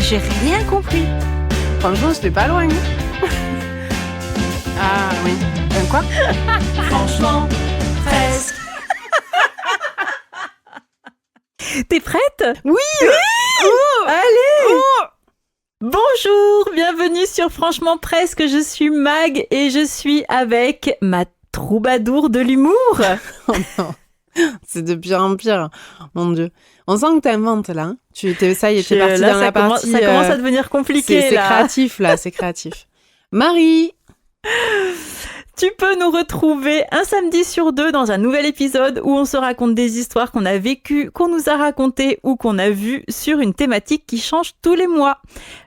J'ai rien compris. Franchement, j'étais pas loin. Ah oui. Quoi? Franchement, presque. T'es prête? Oui. Allez. Bonjour, bienvenue sur Franchement Presque, je suis Mag et je suis avec ma troubadour de l'humour. Oh non, c'est de pire en pire, mon Dieu. On sent que t'inventes là. Hein. Ça y est, t'es partie dans la partie... Ça commence à devenir compliqué c'est là. Créatif là, c'est créatif. Marie. Tu peux nous retrouver un samedi sur 2 dans un nouvel épisode où on se raconte des histoires qu'on a vécues, qu'on nous a racontées ou qu'on a vues sur une thématique qui change tous les mois.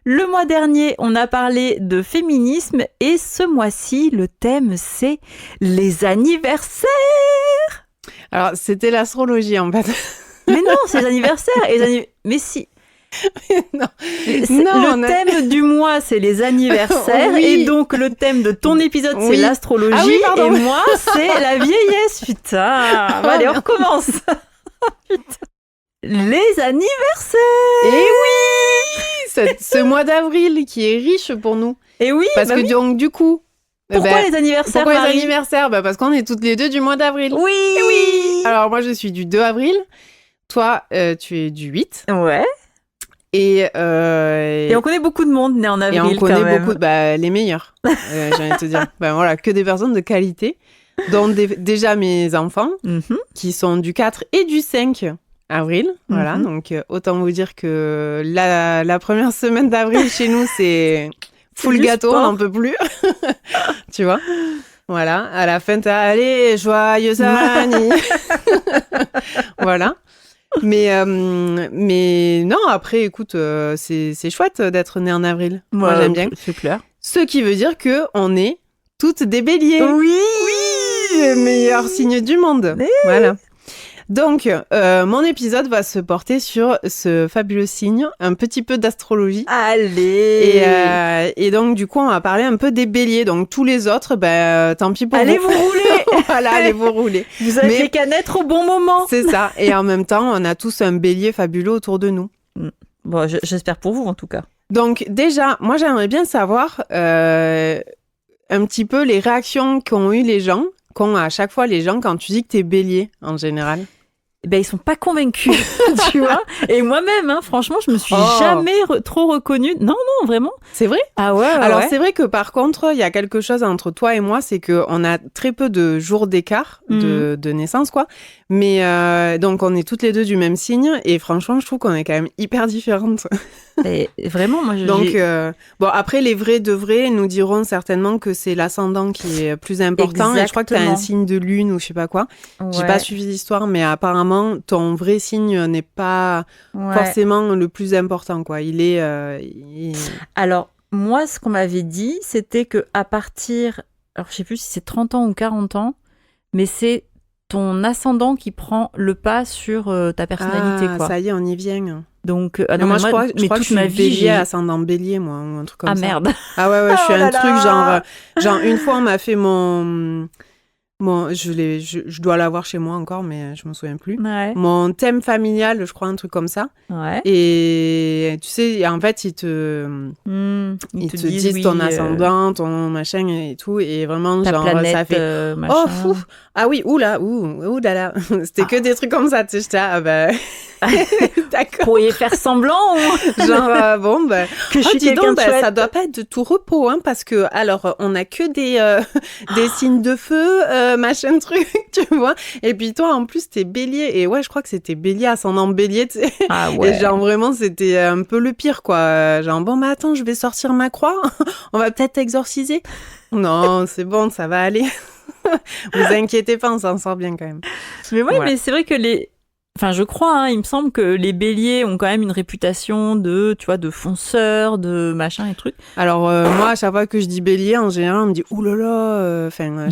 Le mois dernier, on a parlé de féminisme et ce mois-ci, le thème c'est les anniversaires. Alors, c'était l'astrologie en fait. Mais non, c'est les anniversaires. Mais si. Non. Le thème du mois, c'est les anniversaires. Oui. Et donc, le thème de ton épisode, c'est l'astrologie. Ah oui, pardon. Et moi, c'est la vieillesse. Putain. Bon, allez, on recommence. Les anniversaires. Et oui, ce mois d'avril qui est riche pour nous. Et oui. Parce que donc, du coup... Pourquoi les anniversaires, Pourquoi Marie? les anniversaires? Parce qu'on est toutes les deux du mois d'avril. Oui. Alors, moi, je suis du 2 avril. Toi, tu es du 8. Ouais. Et on connaît beaucoup de monde né en avril. Et on connaît quand même. beaucoup, les meilleurs, j'ai envie de te dire. Voilà, que des personnes de qualité, dont déjà mes enfants, qui sont du 4 et du 5 avril. Voilà, donc autant vous dire que la première semaine d'avril chez nous, c'est full gâteau, on n'en peut plus. Tu vois? Voilà, à la fin, allez, joyeux anniversaire. Voilà. Mais non, après, écoute, c'est chouette d'être né en avril. Moi, j'aime bien. C'est clair. Ce qui veut dire qu'on est toutes des béliers. Oui, le meilleur signe du monde. Oui. Voilà. Donc, mon épisode va se porter sur ce fabuleux signe, un petit peu d'astrologie. Allez. Et donc, du coup, on va parler un peu des béliers. Donc, tous les autres, tant pis pour allez vous. Allez vous rouler. Voilà, allez vous rouler. Vous avez qu'à naître au bon moment. C'est ça. Et en même temps, on a tous un bélier fabuleux autour de nous. Bon, j'espère pour vous, en tout cas. Donc, déjà, moi, j'aimerais bien savoir un petit peu les réactions qu'ont eu les gens, qu'ont à chaque fois les gens quand tu dis que t'es bélier, en général. Ils sont pas convaincus, tu vois. Et moi-même, franchement, je me suis jamais trop reconnue. Non, vraiment. C'est vrai? Ah ouais. Alors, c'est vrai que par contre, il y a quelque chose entre toi et moi, c'est qu'on a très peu de jours d'écart de naissance, quoi. Mais donc, on est toutes les deux du même signe. Et franchement, je trouve qu'on est quand même hyper différentes. Et vraiment, moi, Donc, bon, après, les vrais de vrais nous diront certainement que c'est l'ascendant qui est plus important. Exactement. Et je crois que tu as un signe de lune ou je sais pas quoi. Ouais. J'ai pas suivi l'histoire, mais apparemment, ton vrai signe n'est pas forcément le plus important, quoi. Alors, moi, ce qu'on m'avait dit, c'était que à partir... Alors, je sais plus si c'est 30 ans ou 40 ans, mais c'est ton ascendant qui prend le pas sur ta personnalité, quoi. Ça y est, on y vient. Donc, moi, je crois que je suis bélier, ascendant bélier, moi, ou un truc comme ça. Ah merde. Ah ouais, je suis un truc genre une fois on m'a fait mon je dois l'avoir chez moi encore, mais je me souviens plus. Ouais. Mon thème familial, je crois, un truc comme ça. Ouais. Et tu sais, en fait, ils te disent ton ascendant, ton machin et tout, et vraiment, ta genre, planète, ça fait machin. Oh, fou. Ah oui, oula, là. C'était que des trucs comme ça, tu sais, j'étais d'accord. Pourriez faire semblant ou... Genre, que je suis dis quelqu'un donc, de chouette. ça doit pas être de tout repos, hein, parce que, alors, on a que des signes de feu, machin truc, tu vois. Et puis toi, en plus, t'es bélier. Et ouais, je crois que c'était bélier, ascendant bélier, tu sais. Ah ouais. Et genre, vraiment, c'était un peu le pire, quoi. Genre, mais attends, je vais sortir ma croix. On va peut-être exorciser. Non, c'est bon, ça va aller. Vous inquiétez pas, on s'en sort bien quand même. Mais ouais, mais c'est vrai que Enfin, je crois, il me semble que les béliers ont quand même une réputation de fonceurs, de machin et trucs. Alors, moi, à chaque fois que je dis bélier, en général, on me dit « oulala ».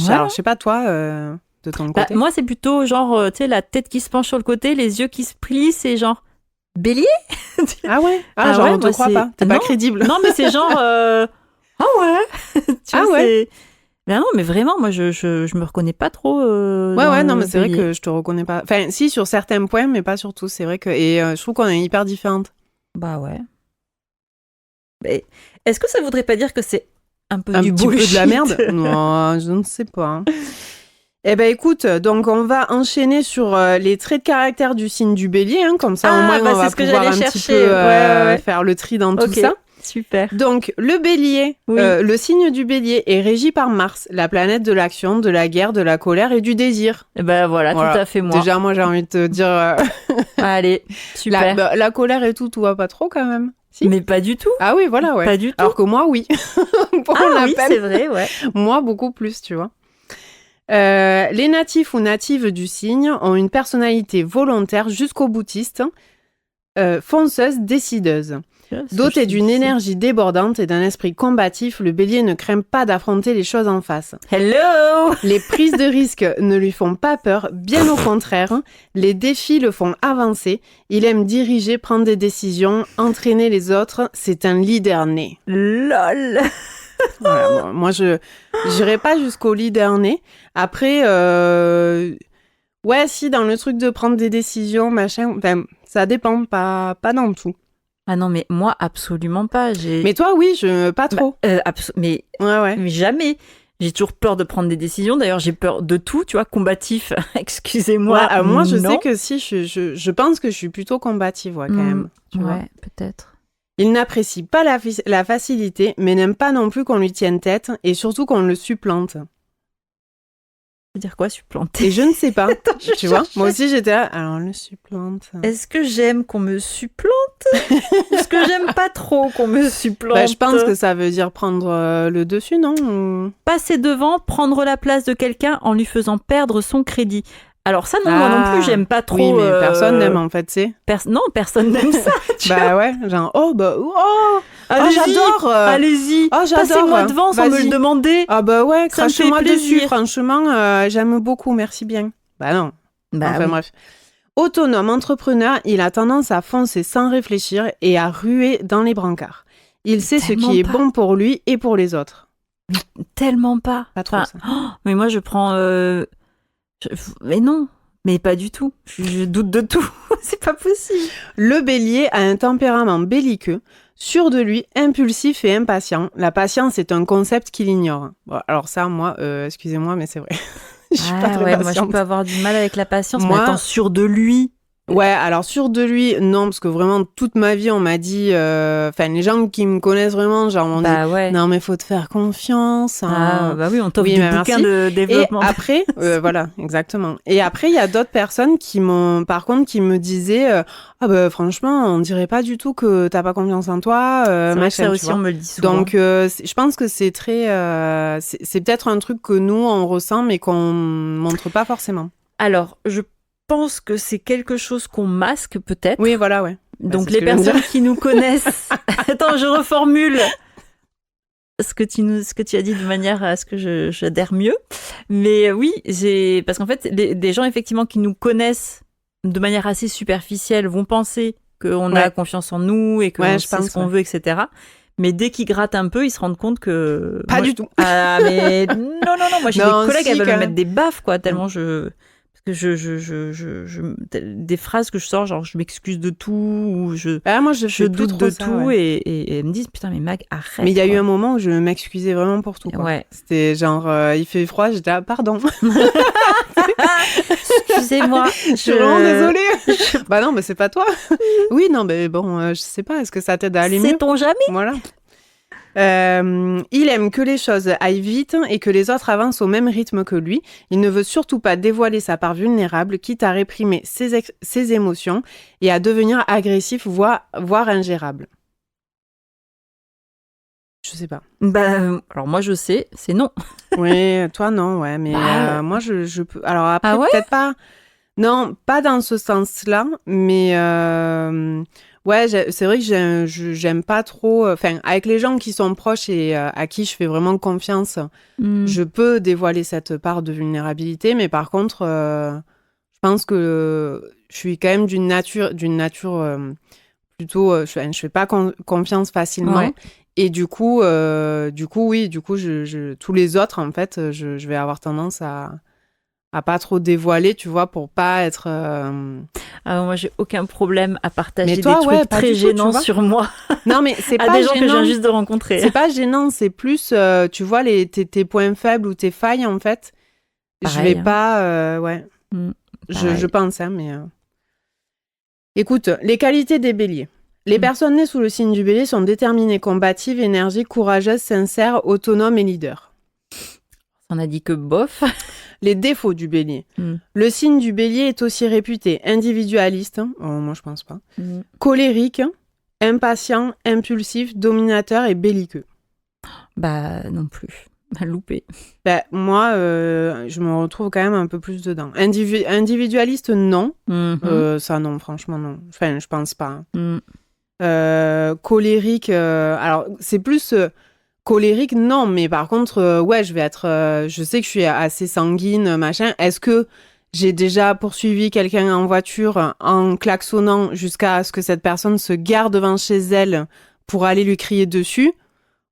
Alors, je sais pas, toi, de ton côté. Moi, c'est plutôt genre, tu sais, la tête qui se penche sur le côté, les yeux qui se plient, c'est genre « bélier ». Ah ouais? Genre, on te croit pas. T'es pas crédible. Non, mais c'est genre « ah ouais ». Ah ouais? Ben non, mais vraiment, moi, je me reconnais pas trop. Non, mais c'est vrai que je te reconnais pas. Enfin, si, sur certains points, mais pas sur tous. C'est vrai que. Et je trouve qu'on est hyper différentes. Bah ouais. Mais est-ce que ça voudrait pas dire que c'est un peu un du petit bullshit? peu de la merde? Non, je ne sais pas. Hein. Eh ben écoute, donc on va enchaîner sur les traits de caractère du signe du bélier, hein, comme ça au moins on va pouvoir un petit peu faire le tri dans tout ça. Super. Donc le bélier, le signe du bélier est régi par Mars, la planète de l'action, de la guerre, de la colère et du désir. Et ben voilà, tout à fait moi. Déjà moi j'ai envie de te dire... Allez, super. La colère et tout va pas trop quand même. Si. Mais pas du tout. Ah oui, voilà, ouais. Pas du tout. Alors que moi, oui. Oui, c'est vrai, ouais. Moi, beaucoup plus, tu vois. Les natifs ou natives du signe ont une personnalité volontaire jusqu'au boutiste, fonceuse, décideuse. Doté d'une énergie débordante et d'un esprit combatif, le bélier ne craint pas d'affronter les choses en face. Hello! Les prises de risques ne lui font pas peur, bien au contraire. Les défis le font avancer. Il aime diriger, prendre des décisions, entraîner les autres. C'est un leader né. LOL! Voilà, moi, je n'irai pas jusqu'au leader né. Après, ouais, si, dans le truc de prendre des décisions, machin, ça dépend, pas dans tout. Ah non, mais moi, absolument pas. Mais toi, oui, pas trop. Mais jamais. J'ai toujours peur de prendre des décisions. D'ailleurs, j'ai peur de tout, tu vois, combatif. Excusez-moi. Ouais, moi, je sais que si, je pense que je suis plutôt combative, ouais, quand même. Tu vois. Peut-être. Il n'apprécie pas la facilité, mais n'aime pas non plus qu'on lui tienne tête, et surtout qu'on le supplante. Ça veut dire quoi, supplanter? Et je ne sais pas, tu vois. Moi aussi, j'étais là, alors le supplante. Est-ce que j'aime qu'on me supplante? Est-ce que j'aime pas trop qu'on me supplante? Je pense que ça veut dire prendre le dessus, non? Passer devant, prendre la place de quelqu'un en lui faisant perdre son crédit. Alors ça, non, moi non plus, j'aime pas trop... Oui, mais personne n'aime, en fait, c'est... Non, personne n'aime ça. Ouais, genre, j'adore. Allez-y, passez-moi devant sans me le demander. Ah bah ouais, crachez-moi dessus, plaisir. Franchement, j'aime beaucoup, merci bien. Bah non. Bref. Autonome entrepreneur, il a tendance à foncer sans réfléchir et à ruer dans les brancards. Il sait ce qui est bon pour lui et pour les autres. Mais tellement pas. Pas trop ça. Mais moi, je prends... Mais non, mais pas du tout. Je doute de tout. C'est pas possible. Le bélier a un tempérament belliqueux, sûr de lui, impulsif et impatient. La patience est un concept qu'il ignore. Bon, alors ça, moi, excusez-moi, mais c'est vrai. Je suis pas très patiente. Moi, je peux avoir du mal avec la patience, mais attends, sûr de lui. Ouais, alors sûr de lui, non, parce que vraiment, toute ma vie, on m'a dit... les gens qui me connaissent vraiment, genre, m'ont dit, non, mais faut te faire confiance. Hein. Oui, on t'offre des bouquins de développement. Et après, voilà, exactement. Et après, il y a d'autres personnes qui me disaient, franchement, on dirait pas du tout que t'as pas confiance en toi. Ça aussi, on me le dit souvent. Donc, je pense que c'est très... c'est peut-être un truc que nous, on ressent, mais qu'on montre pas forcément. Alors, je pense que c'est quelque chose qu'on masque peut-être. Oui, voilà, ouais. Donc les personnes qui nous connaissent... Attends, je reformule ce que tu as dit de manière à ce que j'adhère mieux. Mais oui, parce qu'en fait, des gens effectivement qui nous connaissent de manière assez superficielle vont penser qu'on a confiance en nous et qu'on sait ce qu'on veut, etc. Mais dès qu'ils grattent un peu, ils se rendent compte que... Pas du tout. Ah, mais non. Moi, j'ai des collègues, elles veulent me mettre des baffes, quoi, tellement des phrases que je sors, genre je m'excuse de tout, ou moi je doute de tout, et elles me disent putain mais Mag, arrête. Mais il y a eu un moment où je m'excusais vraiment pour tout, quoi. Ouais. C'était genre il fait froid, j'étais là, pardon. Excusez-moi, je suis vraiment désolée. Bah non, mais c'est pas toi. Oui, non, mais bon, je sais pas, est-ce que ça t'aide à aller mieux? Sait-on jamais? Voilà. Il aime que les choses aillent vite et que les autres avancent au même rythme que lui. Il ne veut surtout pas dévoiler sa part vulnérable, quitte à réprimer ses émotions et à devenir agressif, voire ingérable. Je sais pas. Alors moi je sais, c'est non. Oui, toi non, ouais, mais moi je peux. Alors après peut-être pas. Non, pas dans ce sens-là, mais ouais, c'est vrai que j'aime pas trop... avec les gens qui sont proches et à qui je fais vraiment confiance, je peux dévoiler cette part de vulnérabilité, mais par contre, je pense que je suis quand même d'une nature plutôt... je fais pas confiance facilement. Ouais. Et du coup, tous les autres, en fait, je vais avoir tendance à à pas trop dévoiler, tu vois, pour pas être... moi, j'ai aucun problème à partager toi, des trucs très gênants sur moi. Non, mais c'est pas des gens gênant. que je viens juste de rencontrer. C'est pas gênant, c'est plus, tu vois, tes points faibles ou tes failles, en fait. Pareil, je vais pas... Je pense, hein, mais... Écoute, les qualités des béliers. Les personnes nées sous le signe du bélier sont déterminées, combatives, énergiques, courageuses, sincères, autonomes et leaders. On a dit que bof. Les défauts du bélier. Le signe du bélier est aussi réputé individualiste, moi je pense pas, colérique, impatient, impulsif, dominateur et belliqueux. Bah non plus, loupé. Moi, je me retrouve quand même un peu plus dedans. Individualiste, non. Ça non, franchement non. Enfin, je pense pas. Colérique, alors c'est plus... colérique, non, mais par contre, je vais être... je sais que je suis assez sanguine, machin. Est-ce que j'ai déjà poursuivi quelqu'un en voiture en klaxonnant jusqu'à ce que cette personne se gare devant chez elle pour aller lui crier dessus?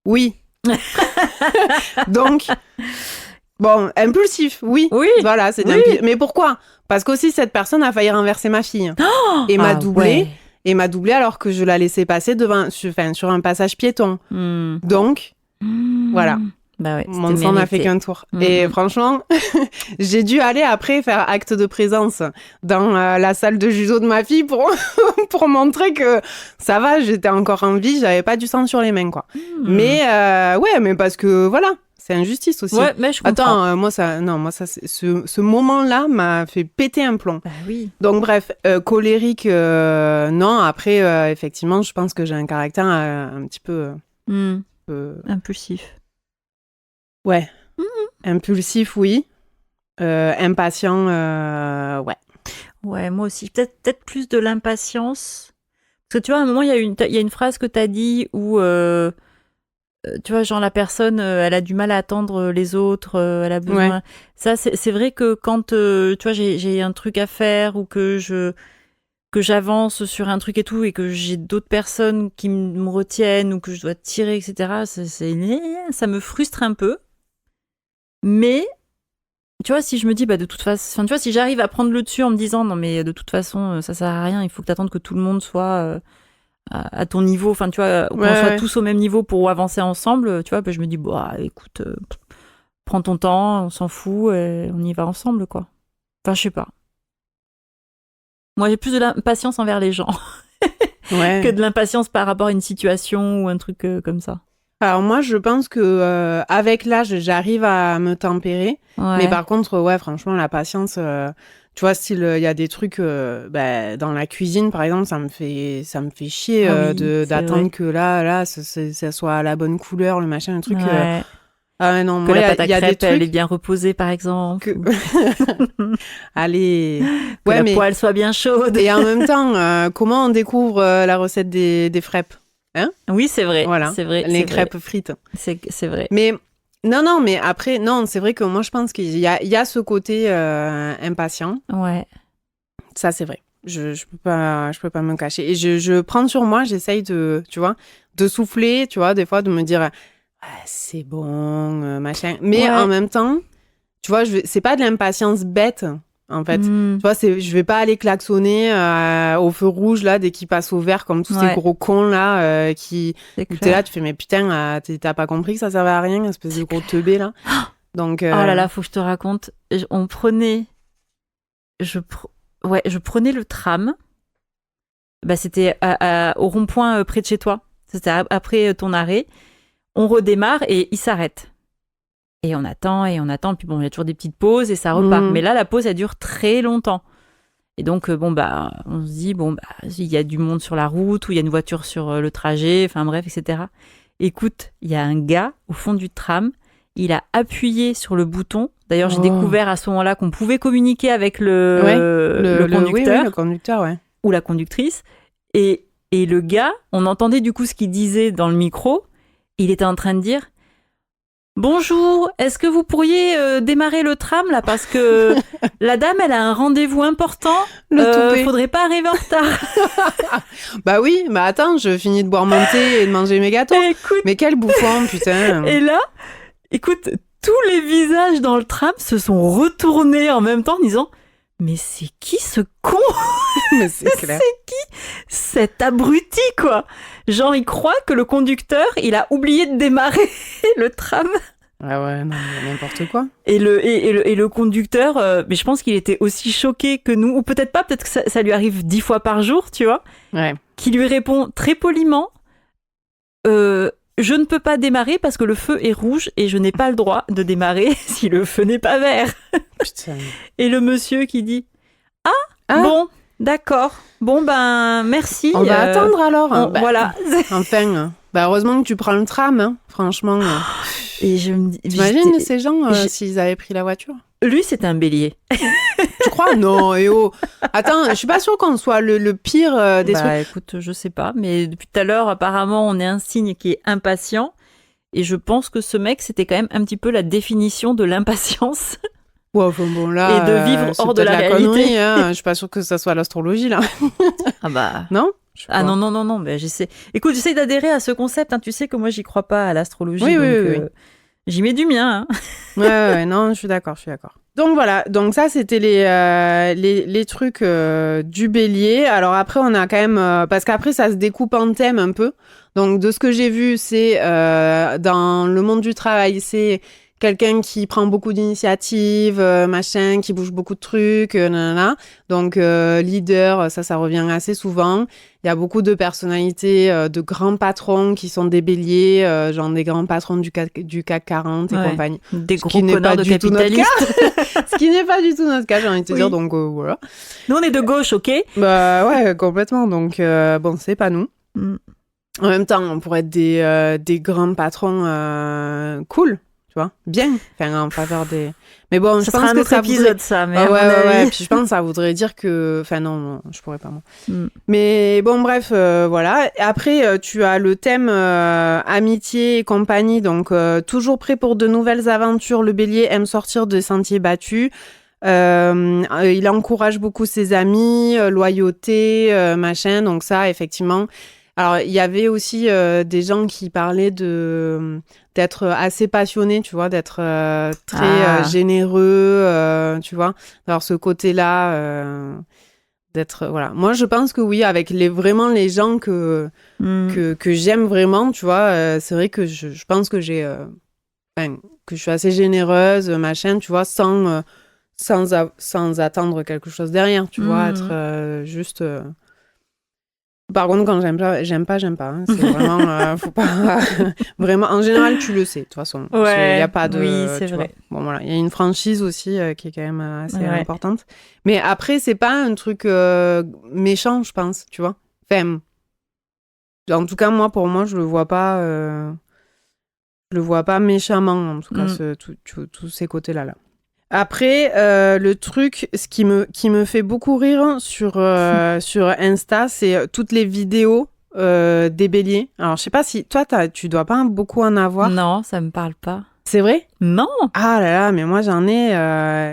Oui. Donc, bon, impulsif, oui. Voilà, c'est mais pourquoi? Parce qu'aussi, cette personne a failli renverser ma fille. Et m'a doublée. Ouais. Et m'a doublée alors que je la laissais passer sur un passage piéton. Donc... Voilà. Bah ouais, mon sang n'a fait qu'un tour. Et franchement, j'ai dû aller après faire acte de présence dans la salle de judo de ma fille pour montrer que ça va, j'étais encore en vie, j'avais pas du sang sur les mains, quoi. Mais mais parce que voilà, c'est injustice aussi. Ouais, mais je comprends. Attends, moi ce moment-là m'a fait péter un plomb. Bah oui. Donc bref, colérique, non. Après, effectivement, je pense que j'ai un caractère un petit peu... impulsif. Ouais. Impulsif, oui. Impatient, ouais. Ouais, moi aussi. Peut-être plus de l'impatience. Parce que tu vois, à un moment, il y a une phrase que tu as dit où, tu vois, genre la personne, elle a du mal à attendre les autres, elle a besoin... Ouais. Ça, c'est vrai que quand, tu vois, j'ai un truc à faire ou que j'avance sur un truc et tout, et que j'ai d'autres personnes qui me retiennent ou que je dois tirer, etc., ça me frustre un peu. Mais, tu vois, si je me dis, de toute façon, tu vois, si j'arrive à prendre le dessus en me disant, non, mais de toute façon, ça sert à rien, il faut que t'attendes que tout le monde soit à ton niveau, enfin, tu vois, qu'on soit tous au même niveau pour avancer ensemble, tu vois, je me dis, écoute, prends ton temps, on s'en fout, et on y va ensemble, quoi. Enfin, je sais pas. Moi, j'ai plus de l'impatience envers les gens que de l'impatience par rapport à une situation ou un truc comme ça. Alors moi, je pense que avec l'âge, j'arrive à me tempérer. Ouais. Mais par contre, franchement, la patience, tu vois, il y a des trucs dans la cuisine, par exemple, ça me fait chier d'attendre que là, ça soit à la bonne couleur, le machin, le truc. Ouais. Non, que moi, la pâte à crêpes, elle est bien reposée, par exemple. Allez. Que la poêle soit bien chaude. Et en même temps, comment on découvre la recette des crêpes? Hein? Oui, c'est vrai. Voilà. C'est vrai. Les crêpes frites. C'est vrai. Mais non, mais après, non, c'est vrai que moi, je pense qu'il y a ce côté impatient. Ouais. Ça, c'est vrai. Je peux pas me cacher. Et je prends sur moi, j'essaye de souffler, tu vois, des fois, de me dire... c'est bon, machin. Mais en même temps, tu vois, c'est pas de l'impatience bête, en fait. Tu vois, je vais pas aller klaxonner au feu rouge, là, dès qu'il passe au vert, comme tous ces gros cons, là, qui... T'es là, tu fais, mais putain, t'as pas compris que ça servait à rien, espèce de gros teubé, là. Donc... Oh là là, faut que je te raconte. Je prenais le tram. C'était au rond-point près de chez toi. C'était après ton arrêt. On redémarre et il s'arrête. Et on attend, puis bon, il y a toujours des petites pauses et ça repart. Mais là, la pause, elle dure très longtemps. Et donc, on se dit, il y a du monde sur la route ou il y a une voiture sur le trajet, enfin bref, etc. Écoute, il y a un gars au fond du tram, il a appuyé sur le bouton. D'ailleurs, j'ai découvert à ce moment-là qu'on pouvait communiquer avec le conducteur. Le conducteur, ouais. Ou la conductrice. Et le gars, on entendait du coup ce qu'il disait dans le micro. Il était en train de dire « Bonjour, est-ce que vous pourriez démarrer le tram là parce que la dame, elle a un rendez-vous important, faudrait pas arriver en retard. » Bah oui, attends, je finis de boire mon thé et de manger mes gâteaux. Écoute, mais quel bouffon, putain. Et là, écoute, tous les visages dans le tram se sont retournés en même temps en disant « Mais c'est qui ce con ?» Mais c'est clair. C'est qui cet abruti, quoi? Genre, il croit que le conducteur, il a oublié de démarrer le tram. Ah ouais, non, n'importe quoi. Et le conducteur, mais je pense qu'il était aussi choqué que nous, ou peut-être pas, peut-être que ça lui arrive 10 fois par jour, tu vois, qui lui répond très poliment je ne peux pas démarrer parce que le feu est rouge et je n'ai pas le droit de démarrer si le feu n'est pas vert. Putain. Et le monsieur qui dit bon, d'accord, bon ben merci. On va attendre alors. Voilà. Enfin, heureusement que tu prends le tram, hein, franchement. Et je me dis, t'imagines ces gens s'ils avaient pris la voiture? Lui, c'est un bélier. Tu crois? Non, Attends, je suis pas sûre qu'on soit le pire des trucs. Écoute, je sais pas, mais depuis tout à l'heure, apparemment, on est un signe qui est impatient. Et je pense que ce mec, c'était quand même un petit peu la définition de l'impatience. Ouais, enfin bon, là, et de vivre hors de la réalité. Connerie, hein. Je suis pas sûre que ça soit l'astrologie, là. Ah bah... Non? Non, mais j'essaie... Écoute, j'essaie d'adhérer à ce concept, hein. Tu sais que moi, j'y crois pas à l'astrologie, oui. J'y mets du mien. Hein. Ouais, non, je suis d'accord. Donc voilà, donc ça, c'était les trucs du bélier. Alors après, on a quand même... parce qu'après, ça se découpe en thèmes un peu. Donc de ce que j'ai vu, c'est dans le monde du travail, c'est... quelqu'un qui prend beaucoup d'initiatives, machin, qui bouge beaucoup de trucs, nanana. Donc, leader, ça revient assez souvent. Il y a beaucoup de personnalités, de grands patrons qui sont des béliers, genre des grands patrons du CAC 40 et compagnie. Des gros connards de capitalistes. Ce qui n'est pas du tout notre cas, j'ai envie de te dire, donc voilà. Nous, on est de gauche, ok? Bah ouais, complètement. Donc, bon, c'est pas nous. En même temps, on pourrait être des grands patrons cool. Tu vois, bien, enfin, en faveur des... Mais bon, je pense que ça épisode, ça. Mais ouais, puis je pense que ça voudrait dire que... Enfin, non, je pourrais pas, moi. Mais bon, bref, voilà. Après, tu as le thème amitié et compagnie, donc toujours prêt pour de nouvelles aventures. Le bélier aime sortir des sentiers battus. Il encourage beaucoup ses amis, loyauté, machin, donc ça, effectivement... Alors, il y avait aussi des gens qui parlaient d'être assez passionné, tu vois, d'être très généreux, tu vois, d'avoir ce côté-là, d'être... Voilà. Moi, je pense que oui, avec vraiment les gens que j'aime vraiment, tu vois, c'est vrai que je pense que que je suis assez généreuse, machin, tu vois, sans attendre quelque chose derrière, tu vois, être juste... Par contre, quand j'aime pas. Hein. C'est vraiment, faut pas. Vraiment, en général, tu le sais, de toute façon. Ouais. Il y a pas de. Oui, c'est vrai. Vois. Bon, voilà, il y a une franchise aussi qui est quand même assez importante. Mais après, c'est pas un truc méchant, je pense, tu vois. Enfin, en tout cas, pour moi, je le vois pas. Je le vois pas méchamment, en tout cas, tous ces côtés-là. Après, le truc, ce qui me fait beaucoup rire sur Insta, c'est toutes les vidéos des béliers. Alors, je sais pas si toi, tu dois pas beaucoup en avoir. Non, ça me parle pas. C'est vrai? Non. Ah là là, mais moi j'en ai...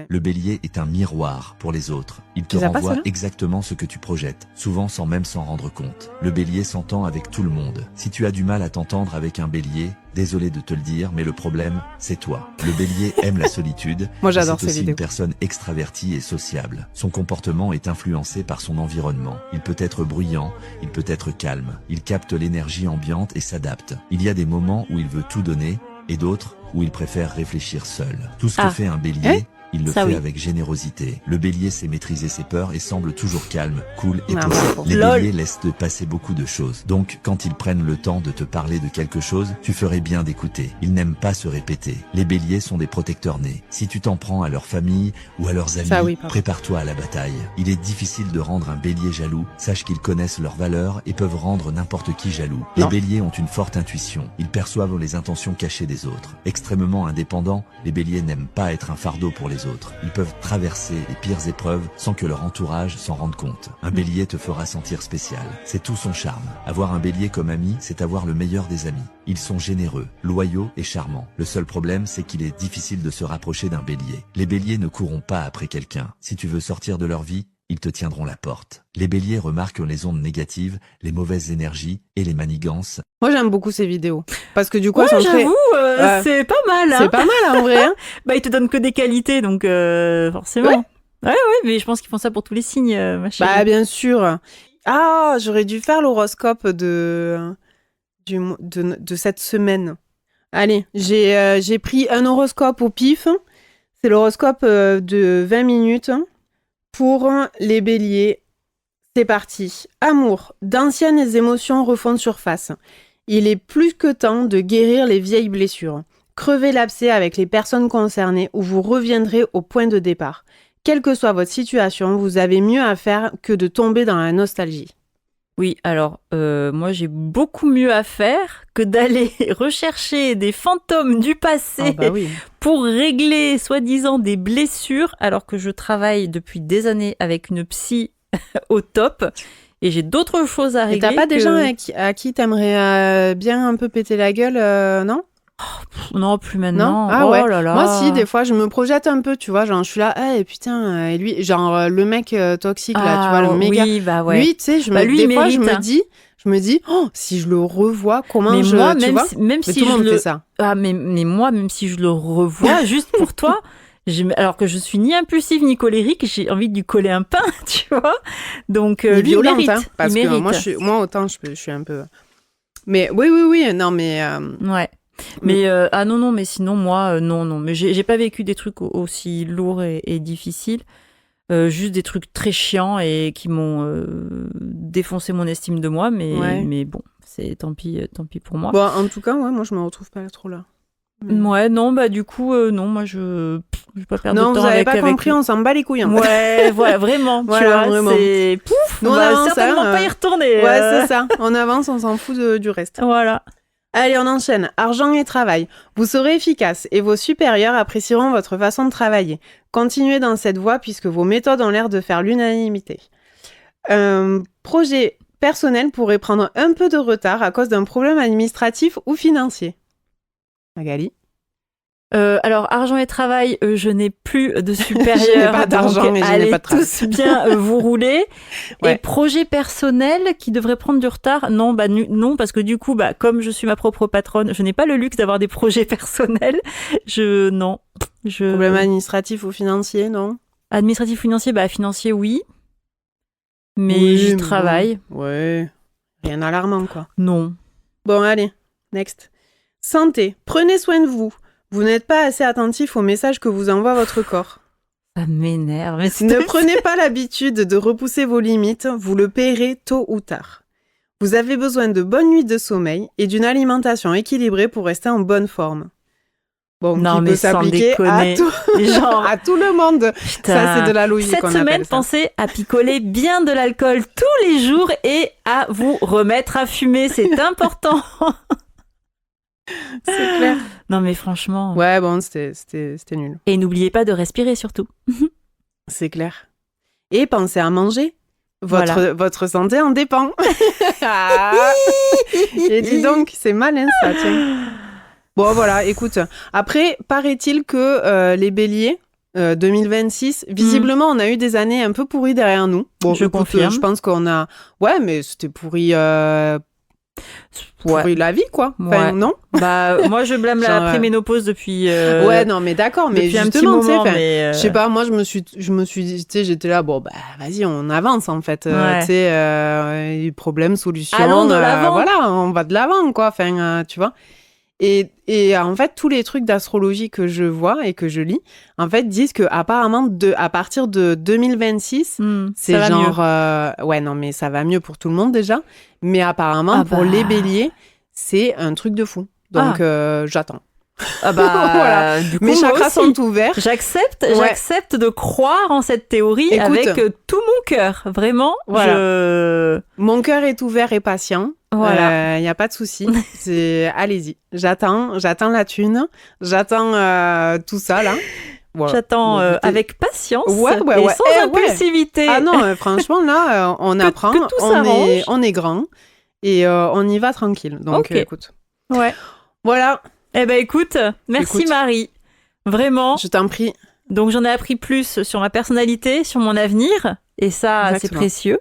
Le bélier est un miroir pour les autres. Il te renvoie exactement ce que tu projettes, souvent sans même s'en rendre compte. Le bélier s'entend avec tout le monde. Si tu as du mal à t'entendre avec un bélier, désolé de te le dire, mais le problème, c'est toi. Le bélier aime la solitude. Moi j'adore ces vidéos. C'est aussi vidéos. une personne extravertie et sociable. Son comportement est influencé par son environnement. Il peut être bruyant, il peut être calme. Il capte l'énergie ambiante et s'adapte. Il y a des moments où il veut tout donner, et d'autres où il préfère réfléchir seul. Tout ce que fait un bélier, il le fait avec générosité. Le bélier sait maîtriser ses peurs et semble toujours calme, cool et posé. Les béliers laissent te passer beaucoup de choses. Donc, quand ils prennent le temps de te parler de quelque chose, tu ferais bien d'écouter. Ils n'aiment pas se répéter. Les béliers sont des protecteurs nés. Si tu t'en prends à leur famille ou à leurs amis, prépare-toi à la bataille. Il est difficile de rendre un bélier jaloux. Sache qu'ils connaissent leurs valeurs et peuvent rendre n'importe qui jaloux. Les béliers ont une forte intuition. Ils perçoivent les intentions cachées des autres. Extrêmement indépendants, les béliers n'aiment pas être un fardeau pour les autres. Ils peuvent traverser les pires épreuves sans que leur entourage s'en rende compte. Un bélier te fera sentir spécial. C'est tout son charme. Avoir un bélier comme ami, c'est avoir le meilleur des amis. Ils sont généreux, loyaux et charmants. Le seul problème, c'est qu'il est difficile de se rapprocher d'un bélier. Les béliers ne courront pas après quelqu'un. Si tu veux sortir de leur vie, ils te tiendront la porte. Les béliers remarquent les ondes négatives, les mauvaises énergies et les manigances. Moi, j'aime beaucoup ces vidéos. Parce que du coup, Ouais, j'avoue, c'est pas mal. Hein. C'est pas mal, en vrai. Hein. Ils te donnent que des qualités, donc forcément. Ouais, mais je pense qu'ils font ça pour tous les signes, ma chérie. Bah, bien sûr. Ah, j'aurais dû faire l'horoscope de cette semaine. Allez, j'ai pris un horoscope au pif. C'est l'horoscope de 20 minutes pour les béliers. C'est parti. Amour. D'anciennes émotions refont surface. Il est plus que temps de guérir les vieilles blessures. Crevez l'abcès avec les personnes concernées ou vous reviendrez au point de départ. Quelle que soit votre situation, vous avez mieux à faire que de tomber dans la nostalgie. Oui, alors, moi, j'ai beaucoup mieux à faire que d'aller rechercher des fantômes du passé pour régler, soi-disant, des blessures, alors que je travaille depuis des années avec une psy au top, et j'ai d'autres choses à régler. Et t'as pas des gens à qui t'aimerais bien un peu péter la gueule, non ? Non, plus maintenant. Non, ah oh ouais. Là là. Moi, si, des fois, je me projette un peu, tu vois. Genre, je suis là, putain, et lui, genre, le mec toxique, là, tu vois, le méga. Oui, bah ouais. Lui, tu sais, des fois, je me dis, oh, si je le revois, comment tu vois même si tout le monde fait ça. Ah, mais moi, même si je le revois, juste pour toi, alors que je suis ni impulsive ni colérique, j'ai envie de lui coller un pain, tu vois. Donc, lui, violente, il mérite. Hein, parce il que mérite. moi, autant, je suis un peu. Mais oui, non, mais. Ouais. Mais non, mais sinon moi non, mais j'ai pas vécu des trucs aussi lourds et difficiles, juste des trucs très chiants et qui m'ont défoncé mon estime de moi, mais bon, c'est tant pis pour moi. Bon, en tout cas, moi je me retrouve pas trop là. Ouais, non, bah du coup non, moi je vais pas perdre de temps avec. Non, vous avez pas compris, on s'en bat les couilles. En fait. Ouais, voilà, vraiment, voilà, tu vois, vraiment. c'est pouf, nous, on va certainement pas y retourner. Ouais, c'est ça. On avance, on s'en fout du reste. Voilà. Allez, on enchaîne. Argent et travail. Vous serez efficace et vos supérieurs apprécieront votre façon de travailler. Continuez dans cette voie puisque vos méthodes ont l'air de faire l'unanimité. Projet personnel pourrait prendre un peu de retard à cause d'un problème administratif ou financier. Magali ? Alors, argent et travail, je n'ai plus de supérieur. Je n'ai pas d'argent et je n'ai pas de travail. Allez tous bien vous rouler. Ouais. Et projet personnel qui devrait prendre du retard, non, non, parce que du coup, comme je suis ma propre patronne, je n'ai pas le luxe d'avoir des projets personnels. Problème administratif ou financier, non ? Administratif, financier, financier, oui. Mais j'y travaille. Bon. Ouais, rien d'alarmant, quoi. Non. Bon, allez, next. Santé, prenez soin de vous. Vous n'êtes pas assez attentif aux messages que vous envoie votre corps. Ça m'énerve. Ne prenez pas l'habitude de repousser vos limites, vous le paierez tôt ou tard. Vous avez besoin de bonnes nuits de sommeil et d'une alimentation équilibrée pour rester en bonne forme. Bon, non, mais peut s'appliquer à tout le monde. Putain. Ça, c'est de la logique. Cette semaine, pensez à picoler bien de l'alcool tous les jours et à vous remettre à fumer. C'est important. C'est clair. Non, mais franchement. Ouais, bon, c'était nul. Et n'oubliez pas de respirer surtout. C'est clair. Et pensez à manger. Votre santé en dépend. Et dis donc, c'est malin ça, tiens. Bon, voilà, écoute. Après, paraît-il que les béliers, 2026, visiblement, on a eu des années un peu pourries derrière nous. Bon, je confirme. Je pense qu'on a... Ouais, mais c'était pourri... Pourri la vie, quoi. Enfin, non. Moi, je blâme la préménopause depuis... Ouais, non, mais d'accord, mais justement, un petit moment, je sais pas, moi, je me suis dit, tu sais, j'étais là, bon, vas-y, on avance, en fait. Tu sais, problème, solution. Allons de l'avant. Voilà, on va de l'avant, quoi. Enfin, tu vois. Et en fait, tous les trucs d'astrologie que je vois et que je lis, en fait, disent que apparemment, à partir de 2026, c'est genre... ouais, non, mais ça va mieux pour tout le monde, déjà. Mais apparemment, pour les béliers, c'est un truc de fou. Donc, j'attends. Voilà. Du coup, mes chakras sont ouverts. J'accepte de croire en cette théorie. Écoute, avec tout mon cœur. Vraiment, voilà. Mon cœur est ouvert et patient. Voilà. Y a pas de souci. Allez-y. J'attends la thune. J'attends tout ça, là. Voilà. J'attends avec patience et sans impulsivité. Ah non, franchement, là, on apprend. On est grand et on y va tranquille. Donc, écoute. Ouais. Voilà. Eh ben, écoute, merci Marie. Vraiment. Je t'en prie. Donc j'en ai appris plus sur ma personnalité, sur mon avenir, et ça, c'est précieux.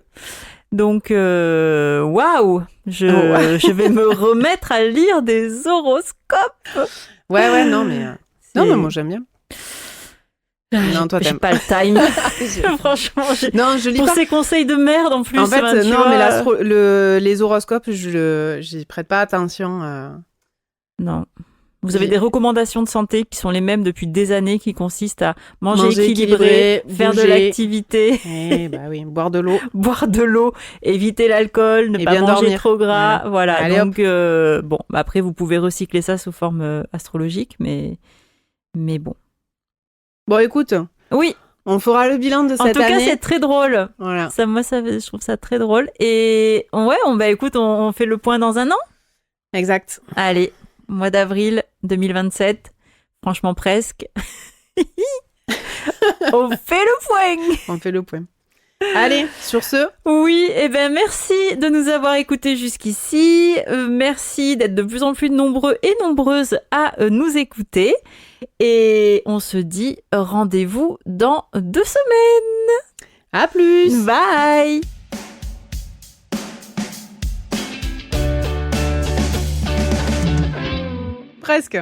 Donc, waouh, je vais me remettre à lire des horoscopes. Ouais, non, mais moi j'aime bien. Non, toi, j'ai pas le time. Franchement, je lis pour pas. Ces conseils de merde en plus. En fait, mais les horoscopes, j'y prête pas attention. Non. Vous avez des recommandations de santé qui sont les mêmes depuis des années, qui consistent à manger équilibré, faire de l'activité. Boire de l'eau. Boire de l'eau, éviter l'alcool, ne pas manger trop gras. Voilà. Allez, donc, après, vous pouvez recycler ça sous forme astrologique, mais bon. Bon, écoute. Oui. On fera le bilan de cette année. En tout cas, c'est très drôle. Voilà. Je trouve ça très drôle. Et écoute, on fait le point dans un an. Exact. Allez. Mois d'avril 2027, franchement presque. On fait le point. Allez, sur ce. Oui, merci de nous avoir écoutés jusqu'ici. Merci d'être de plus en plus nombreux et nombreuses à nous écouter. Et on se dit rendez-vous dans 2 semaines. À plus. Bye. Presque.